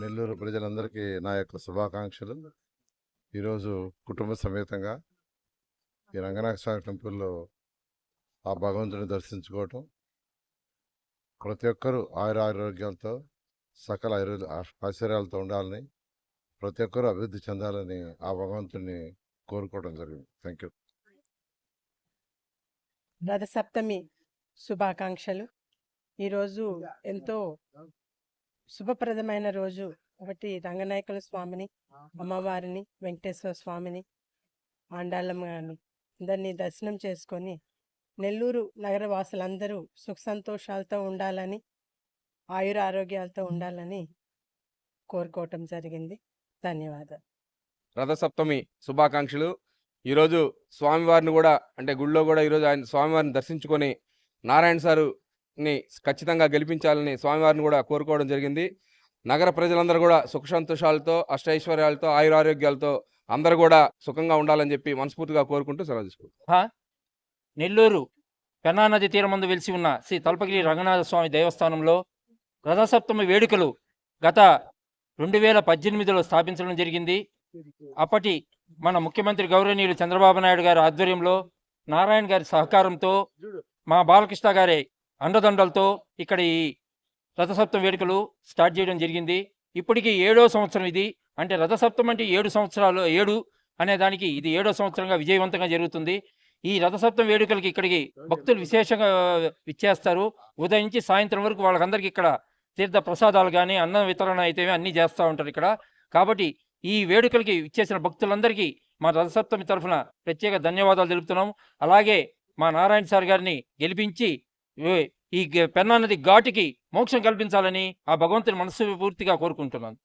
నెల్లూరు ప్రజలందరికీ నా యొక్క శుభాకాంక్షలు. ఈరోజు కుటుంబ సమేతంగా ఈ రంగనాథ స్వామి టెంపుల్లో ఆ భగవంతుని దర్శించుకోవటం, ప్రతి ఒక్కరూ ఆయురారోగ్యాలతో సకల ఐశ్వర్యాలతో ఉండాలని, ప్రతి ఒక్కరూ అభివృద్ధి చెందాలని ఆ భగవంతుని కోరుకోవడం జరిగింది. Thank you. రథసప్తమి శుభాకాంక్షలు. ఈరోజు ఎంతో శుభప్రదమైన రోజు. ఒకటి రంగనాయకుల స్వామిని, అమ్మవారిని, వెంకటేశ్వర స్వామిని, ఆండాళ్ళమ్మ గారిని అందరినీ దర్శనం చేసుకొని నెల్లూరు నగర వాసులందరూ సుఖ సంతోషాలతో ఉండాలని, ఆయుర ఆరోగ్యాలతో ఉండాలని కోరుకోవటం జరిగింది. ధన్యవాదాలు. రథసప్తమి శుభాకాంక్షలు. ఈరోజు స్వామివారిని కూడా అంటే గుళ్ళో కూడా ఈరోజు ఆయన స్వామివారిని దర్శించుకొని నారాయణ సారుని ఖచ్చితంగా గెలిపించాలని స్వామివారిని కూడా కోరుకోవడం జరిగింది. నగర ప్రజలందరూ కూడా సుఖ సంతోషాలతో, అష్టైశ్వర్యాలతో, ఆయురారోగ్యాలతో అందరూ కూడా సుఖంగా ఉండాలని చెప్పి మనస్ఫూర్తిగా కోరుకుంటూ సెలవు తీసుకుంటాం. నెల్లూరు పెన్నా నది తీరం ముందు వెలిసి ఉన్న శ్రీ తల్పగిరి రంగనాథ స్వామి దేవస్థానంలో రథసప్తమి వేడుకలు గత 2018లో స్థాపించడం జరిగింది. అప్పటి మన ముఖ్యమంత్రి గౌరవనీయులు చంద్రబాబు నాయుడు గారి ఆధ్వర్యంలో, నారాయణ గారి సహకారంతో, మా బాలకృష్ణ గారి అండదండలతో ఇక్కడ ఈ రథసప్తమి వేడుకలు స్టార్ట్ చేయడం జరిగింది. ఇప్పటికీ 7వ సంవత్సరం ఇది. అంటే రథసప్తమి అంటే 7 సంవత్సరాలు, 7 అనే దానికి ఇది 7వ సంవత్సరంగా విజయవంతంగా జరుగుతుంది. ఈ రథసప్తమి వేడుకలకి ఇక్కడికి భక్తులు విశేషంగా విచ్చేస్తారు. ఉదయం నుంచి సాయంత్రం వరకు వాళ్ళకందరికీ ఇక్కడ తీర్థ ప్రసాదాలు కానీ, అన్న వితరణ అయితే అన్నీ చేస్తూ ఉంటారు ఇక్కడ. కాబట్టి ఈ వేడుకలకి ఇచ్చేసిన భక్తులందరికీ మా రథసప్తమి తరఫున ప్రత్యేక ధన్యవాదాలు తెలుపుతున్నాము. అలాగే మా నారాయణ సార్ గారిని గెలిపించి ఈ పెన్నా నది ఘాటికి మోక్షం కల్పించాలని ఆ భగవంతుని మనస్ఫూర్తిగా కోరుకుంటున్నాను.